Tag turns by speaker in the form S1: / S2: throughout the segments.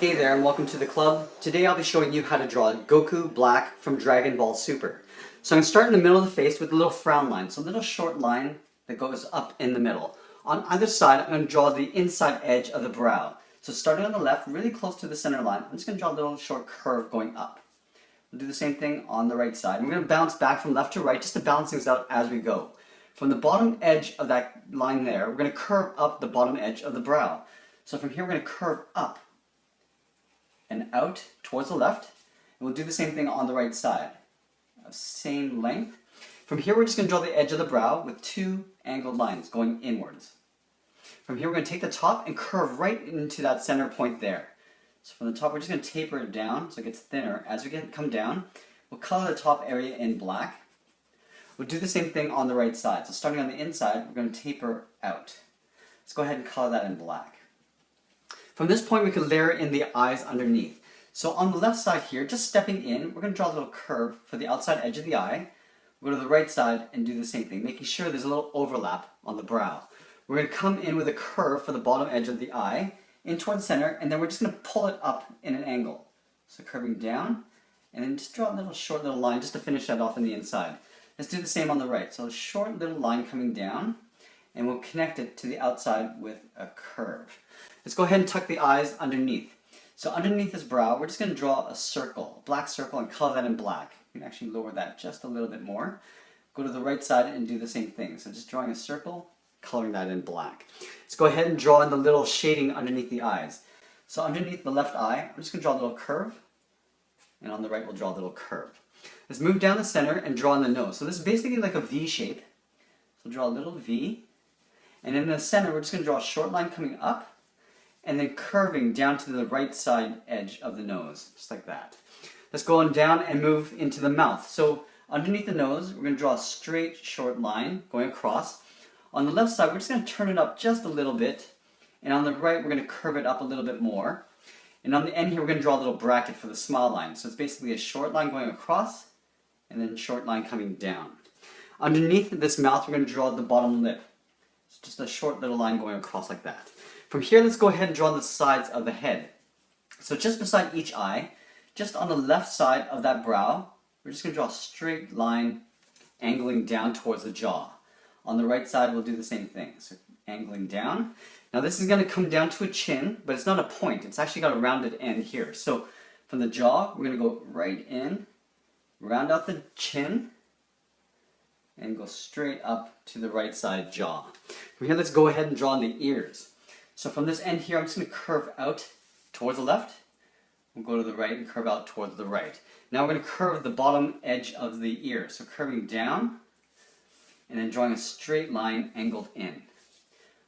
S1: Hey there and welcome to the club. Today I'll be showing you how to draw Goku Black from Dragon Ball Super. So I'm going to start in the middle of the face with a little frown line, so a little short line that goes up in the middle. On either side I'm going to draw the inside edge of the brow. So starting on the left, really close to the center line, I'm just going to draw a little short curve going up. We'll do the same thing on the right side. We're going to bounce back from left to right just to balance things out as we go. From the bottom edge of that line there, we're going to curve up the bottom edge of the brow. So from here we're going to curve up and out towards the left, and we'll do the same thing on the right side. Same length. From here we're just going to draw the edge of the brow with two angled lines going inwards. From here we're going to take the top and curve right into that center point there. So from the top we're just going to taper it down so it gets thinner. As we come down, we'll color the top area in black. We'll do the same thing on the right side. So starting on the inside, we're going to taper out. Let's go ahead and color that in black. From this point we can layer in the eyes underneath. So on the left side here, just stepping in, we're going to draw a little curve for the outside edge of the eye. We'll go to the right side and do the same thing, making sure there's a little overlap on the brow. We're going to come in with a curve for the bottom edge of the eye, in towards the center, and then we're just going to pull it up in an angle. So curving down, and then just draw a little short little line just to finish that off on the inside. Let's do the same on the right. So a short little line coming down, and we'll connect it to the outside with a curve. Let's go ahead and tuck the eyes underneath. So underneath this brow, we're just going to draw a circle, a black circle, and color that in black. You can actually lower that just a little bit more. Go to the right side and do the same thing. So just drawing a circle, coloring that in black. Let's go ahead and draw in the little shading underneath the eyes. So underneath the left eye, I'm just going to draw a little curve, and on the right we'll draw a little curve. Let's move down the center and draw in the nose. So this is basically like a V shape. So draw a little V, and in the center we're just going to draw a short line coming up, and then curving down to the right side edge of the nose, just like that. Let's go on down and move into the mouth. So underneath the nose, we're going to draw a straight, short line going across. On the left side, we're just going to turn it up just a little bit, and on the right, we're going to curve it up a little bit more. And on the end here, we're going to draw a little bracket for the smile line. So it's basically a short line going across, and then a short line coming down. Underneath this mouth, we're going to draw the bottom lip. It's just a short little line going across like that. From here, let's go ahead and draw the sides of the head. So just beside each eye, just on the left side of that brow, we're just going to draw a straight line angling down towards the jaw. On the right side, we'll do the same thing. So angling down. Now this is going to come down to a chin, but it's not a point. It's actually got a rounded end here. So from the jaw, we're going to go right in, round out the chin, and go straight up to the right side jaw. From here, let's go ahead and draw in the ears. So from this end here, I'm just going to curve out towards the left. We'll go to the right and curve out towards the right. Now we're going to curve the bottom edge of the ear. So curving down, and then drawing a straight line angled in.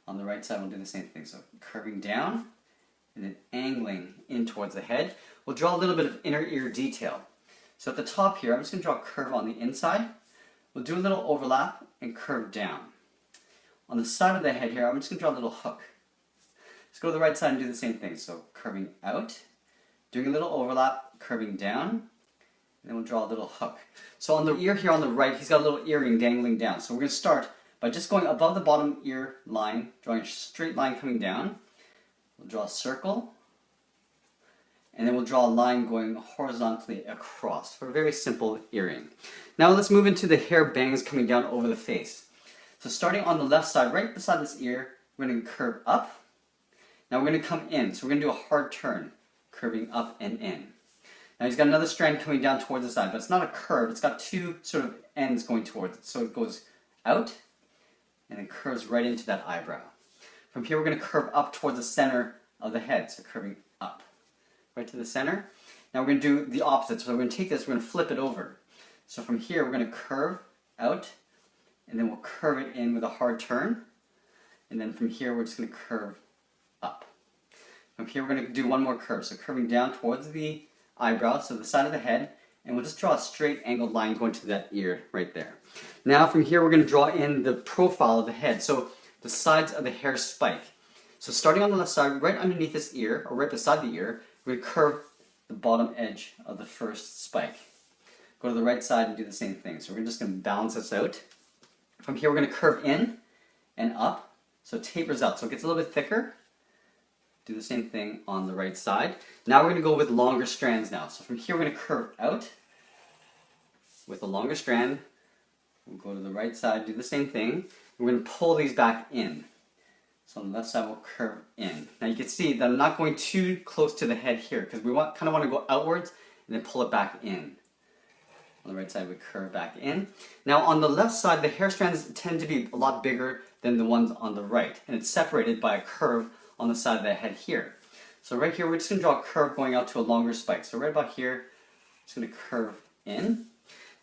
S1: On the right side, we'll do the same thing. So curving down, and then angling in towards the head. We'll draw a little bit of inner ear detail. So at the top here, I'm just going to draw a curve on the inside. We'll do a little overlap and curve down. On the side of the head here, I'm just going to draw a little hook. Let's go to the right side and do the same thing. So curving out, doing a little overlap, curving down, and then we'll draw a little hook. So on the ear here on the right, he's got a little earring dangling down. So we're going to start by just going above the bottom ear line, drawing a straight line coming down. We'll draw a circle, and then we'll draw a line going horizontally across for a very simple earring. Now let's move into the hair bangs coming down over the face. So starting on the left side, right beside this ear, we're going to curve up. Now we're going to come in, so we're going to do a hard turn, curving up and in. Now he's got another strand coming down towards the side, but it's not a curve, it's got two sort of ends going towards it. So it goes out, and then curves right into that eyebrow. From here we're going to curve up towards the center of the head, so curving up, right to the center. Now we're going to do the opposite, so we're going to take this, we're going to flip it over. So from here we're going to curve out, and then we'll curve it in with a hard turn. And then from here we're just going to curve up. From here we're going to do one more curve, so curving down towards the eyebrow, so the side of the head, and we'll just draw a straight angled line going to that ear right there. Now from here we're going to draw in the profile of the head, so the sides of the hair spike. So starting on the left side, right underneath this ear, or right beside the ear, we're going to curve the bottom edge of the first spike. Go to the right side and do the same thing. So we're just going to balance this out. From here we're going to curve in and up, so it tapers out, so it gets a little bit thicker. Do the same thing on the right side. Now we're going to go with longer strands now. So from here we're going to curve out with a longer strand. We'll go to the right side, do the same thing. We're going to pull these back in. So on the left side we'll curve in. Now you can see that I'm not going too close to the head here because we kind of want to go outwards and then pull it back in. On the right side we curve back in. Now on the left side the hair strands tend to be a lot bigger than the ones on the right, and it's separated by a curve on the side of the head here. So right here we're just going to draw a curve going out to a longer spike. So right about here, just going to curve in.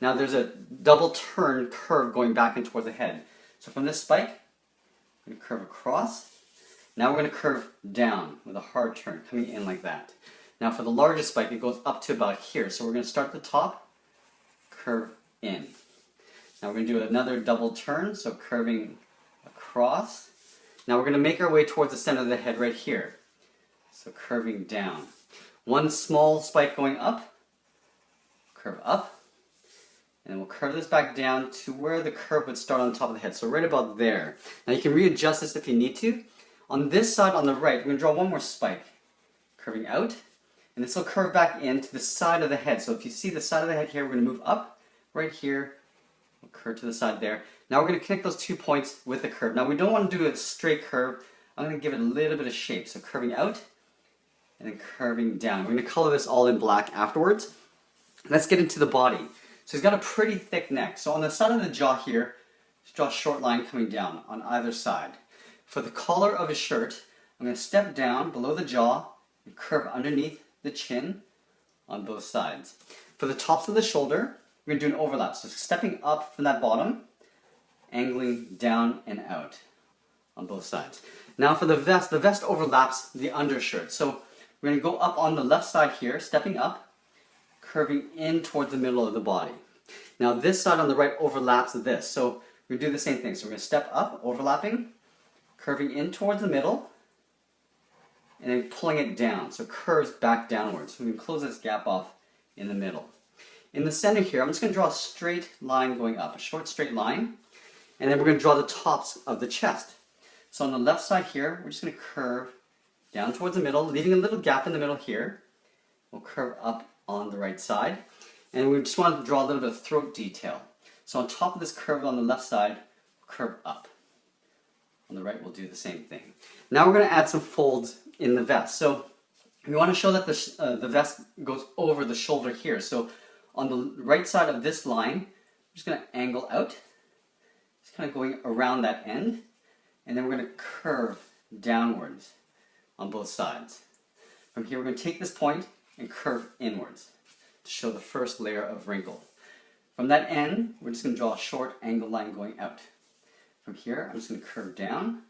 S1: Now there's a double turn curve going back and towards the head. So from this spike, I'm going to curve across. Now we're going to curve down with a hard turn, coming in like that. Now for the largest spike, it goes up to about here. So we're going to start at the top, curve in. Now we're going to do another double turn, so curving across. Now we're going to make our way towards the center of the head right here. So curving down. One small spike going up, curve up. And then we'll curve this back down to where the curve would start on the top of the head. So right about there. Now you can readjust this if you need to. On this side, on the right, we're going to draw one more spike. Curving out. And this will curve back into the side of the head. So if you see the side of the head here, we're going to move up right here. We'll curve to the side there. Now we're going to connect those 2 points with the curve. Now we don't want to do a straight curve. I'm going to give it a little bit of shape. So curving out and then curving down. We're going to color this all in black afterwards. Let's get into the body. So he's got a pretty thick neck. So on the side of the jaw here, just draw a short line coming down on either side. For the collar of his shirt, I'm going to step down below the jaw and curve underneath the chin on both sides. For the tops of the shoulder, we're going to do an overlap. So stepping up from that bottom, angling down and out on both sides. Now for the vest overlaps the undershirt. So we're going to go up on the left side here, stepping up, curving in towards the middle of the body. Now this side on the right overlaps this. So we're going to do the same thing. So we're going to step up, overlapping, curving in towards the middle, and then pulling it down. So curves back downwards. So we can close this gap off in the middle. In the center here, I'm just going to draw a straight line going up, a short straight line, and then we're going to draw the tops of the chest. So on the left side here, we're just going to curve down towards the middle, leaving a little gap in the middle here. We'll curve up on the right side, and we just want to draw a little bit of throat detail. So on top of this curve on the left side, curve up. On the right, we'll do the same thing. Now we're going to add some folds in the vest. So we want to show that the vest goes over the shoulder here. So on the right side of this line, we're just going to angle out, just kind of going around that end, and then we're going to curve downwards on both sides. From here, we're going to take this point and curve inwards to show the first layer of wrinkle. From that end, we're just going to draw a short angle line going out. From here, I'm just going to curve down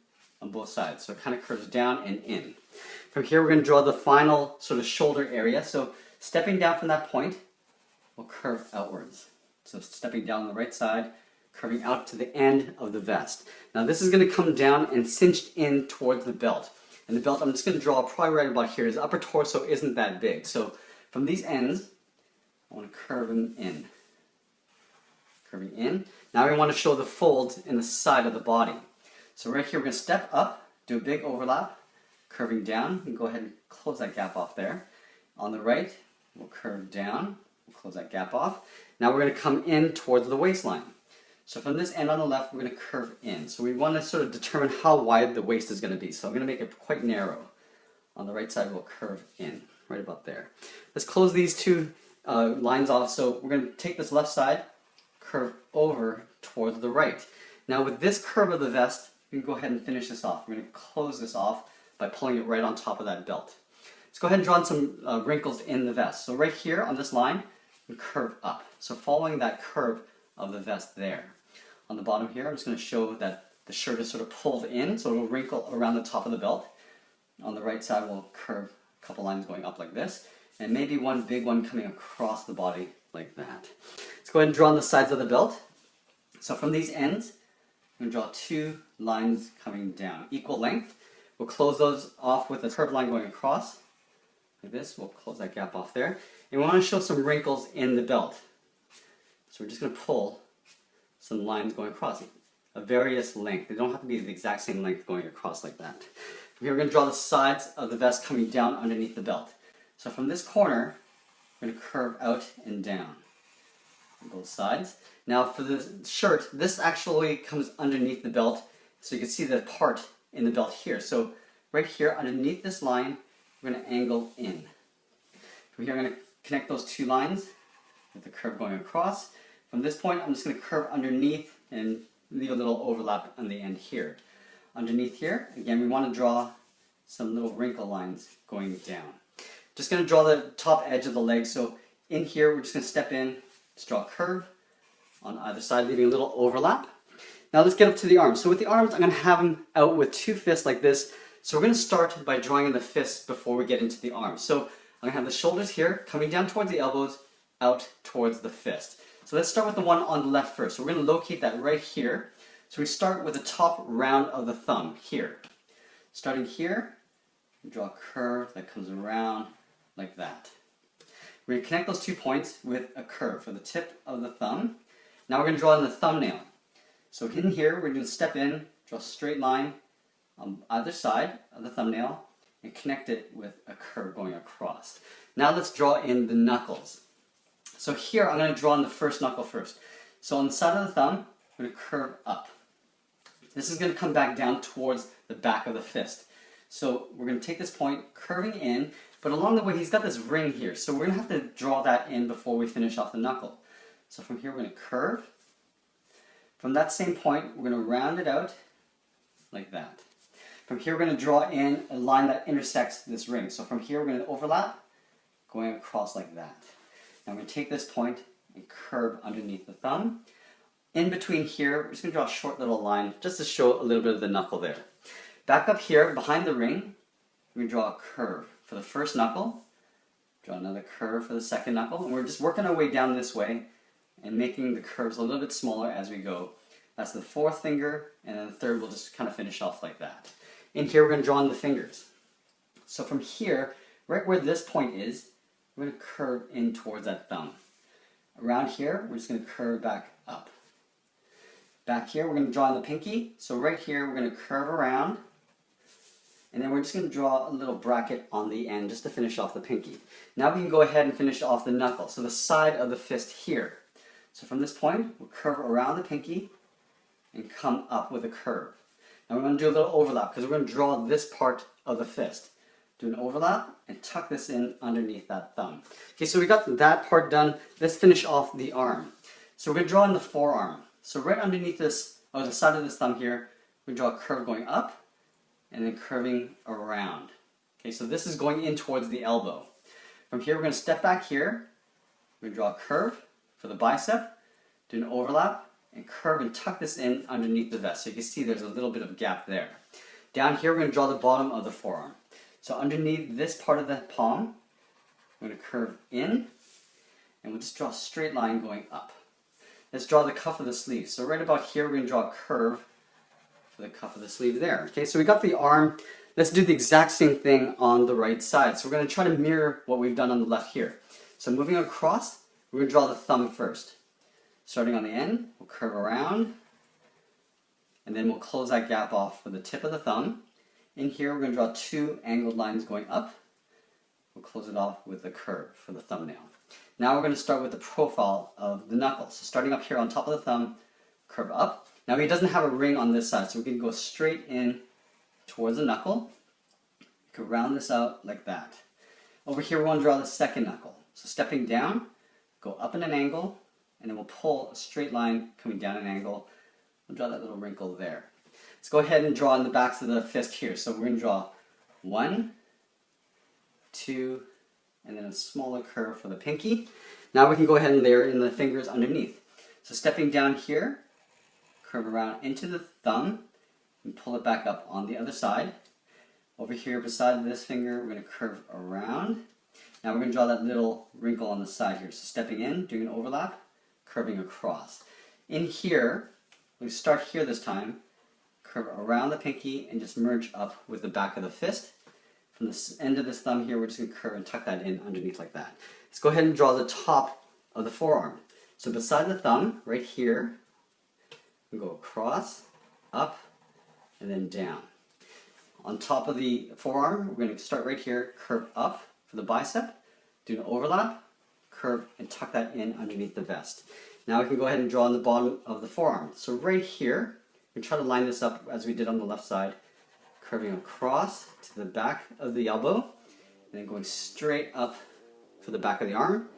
S1: on both sides. So it kind of curves down and in. From here, we're going to draw the final sort of shoulder area. So stepping down from that point, we'll curve outwards. So stepping down on the right side, curving out to the end of the vest. Now this is going to come down and cinched in towards the belt. And the belt, I'm just going to draw probably right about here. His upper torso isn't that big. So from these ends, I want to curve him in. Curving in. Now we want to show the folds in the side of the body. So right here, we're going to step up, do a big overlap, curving down, and go ahead and close that gap off there. On the right, we'll curve down, we'll close that gap off. Now we're going to come in towards the waistline. So from this end on the left, we're going to curve in. So we want to sort of determine how wide the waist is going to be. So I'm going to make it quite narrow. On the right side, we'll curve in, right about there. Let's close these two lines off. So we're going to take this left side, curve over towards the right. Now with this curve of the vest, we can go ahead and finish this off. We're going to close this off by pulling it right on top of that belt. Let's go ahead and draw some wrinkles in the vest. So right here on this line, we curve up. So following that curve of the vest there. On the bottom here, I'm just going to show that the shirt is sort of pulled in, so it will wrinkle around the top of the belt. On the right side, we'll curve a couple lines going up like this, and maybe one big one coming across the body like that. Let's go ahead and draw on the sides of the belt. So from these ends, I'm going to draw two lines coming down, equal length. We'll close those off with a curved line going across, like this. We'll close that gap off there. And we want to show some wrinkles in the belt. So we're just going to pull some lines going across, a various length. They don't have to be the exact same length going across like that. From here, we're going to draw the sides of the vest coming down underneath the belt. So from this corner, we're going to curve out and down on both sides. Now for the shirt, this actually comes underneath the belt, so you can see the part in the belt here. So right here, underneath this line, we're going to angle in. From here, I'm going to connect those two lines with the curve going across. From this point, I'm just going to curve underneath and leave a little overlap on the end here. Underneath here, again, we want to draw some little wrinkle lines going down. Just going to draw the top edge of the leg. So in here, we're just going to step in, just draw a curve on either side, leaving a little overlap. Now let's get up to the arms. So with the arms, I'm going to have them out with two fists like this. So we're going to start by drawing in the fists before we get into the arms. So I'm going to have the shoulders here, coming down towards the elbows, out towards the fist. So let's start with the one on the left first. So we're going to locate that right here. So we start with the top round of the thumb here. Starting here, draw a curve that comes around like that. We're going to connect those 2 points with a curve for the tip of the thumb. Now we're going to draw in the thumbnail. So in here, we're going to step in, draw a straight line on either side of the thumbnail, and connect it with a curve going across. Now let's draw in the knuckles. So here, I'm going to draw in the first knuckle first. So on the side of the thumb, I'm going to curve up. This is going to come back down towards the back of the fist. So we're going to take this point, curving in, but along the way he's got this ring here. So we're going to have to draw that in before we finish off the knuckle. So from here we're going to curve. From that same point, we're going to round it out like that. From here we're going to draw in a line that intersects this ring. So from here we're going to overlap, going across like that. Now we're going to take this point and curve underneath the thumb. In between here, we're just going to draw a short little line just to show a little bit of the knuckle there. Back up here, behind the ring, we're going to draw a curve for the first knuckle, draw another curve for the second knuckle, and we're just working our way down this way and making the curves a little bit smaller as we go. That's the fourth finger, and then the third we'll just kind of finish off like that. In here, we're going to draw in the fingers. So from here, right where this point is, we're going to curve in towards that thumb. Around here, we're just going to curve back up. Back here, we're going to draw in the pinky. So right here, we're going to curve around. And then we're just going to draw a little bracket on the end just to finish off the pinky. Now we can go ahead and finish off the knuckle. So the side of the fist here. So from this point, we'll curve around the pinky and come up with a curve. Now we're going to do a little overlap because we're going to draw this part of the fist. Do an overlap and tuck this in underneath that thumb. Okay, so we got that part done. Let's finish off the arm. So we're going to draw in the forearm. So right underneath this, or the side of this thumb here, we draw a curve going up and then curving around. Okay, so this is going in towards the elbow. From here, we're going to step back here. We're going to draw a curve for the bicep, do an overlap, and curve and tuck this in underneath the vest. So you can see there's a little bit of gap there. Down here, we're going to draw the bottom of the forearm. So underneath this part of the palm, we're going to curve in, and we'll just draw a straight line going up. Let's draw the cuff of the sleeve. So right about here, we're going to draw a curve for the cuff of the sleeve there. Okay, so we got the arm. Let's do the exact same thing on the right side. So we're going to try to mirror what we've done on the left here. So moving across, we're going to draw the thumb first. Starting on the end, we'll curve around, and then we'll close that gap off for the tip of the thumb. In here, we're going to draw two angled lines going up. We'll close it off with a curve for the thumbnail. Now we're going to start with the profile of the knuckles. So starting up here on top of the thumb, curve up. Now he doesn't have a ring on this side, so we can go straight in towards the knuckle. You can round this out like that. Over here we want to draw the second knuckle. So stepping down, go up in an angle, and then we'll pull a straight line coming down an angle. We'll draw that little wrinkle there. Let's go ahead and draw in the backs of the fist here. So we're going to draw 1, 2, and then a smaller curve for the pinky. Now we can go ahead and layer in the fingers underneath. So stepping down here, curve around into the thumb, and pull it back up on the other side. Over here beside this finger, we're going to curve around. Now we're going to draw that little wrinkle on the side here. So stepping in, doing an overlap, curving across. In here, we start here this time, curve around the pinky and just merge up with the back of the fist. From the end of this thumb here, we're just going to curve and tuck that in underneath like that. Let's go ahead and draw the top of the forearm. So beside the thumb, right here, we go across, up, and then down. on top of the forearm. We're going to start right here, curve up for the bicep, do an overlap, curve, and tuck that in underneath the vest. Now we can go ahead and draw on the bottom of the forearm. So right here, we try to line this up as we did on the left side, curving across to the back of the elbow, and then going straight up for the back of the arm.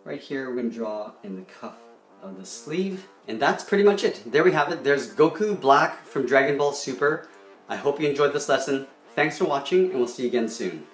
S1: Right here, we're going to draw in the cuff of the sleeve. And that's pretty much it. There we have it. There's Goku Black from Dragon Ball Super. I hope you enjoyed this lesson. Thanks for watching, and we'll see you again soon.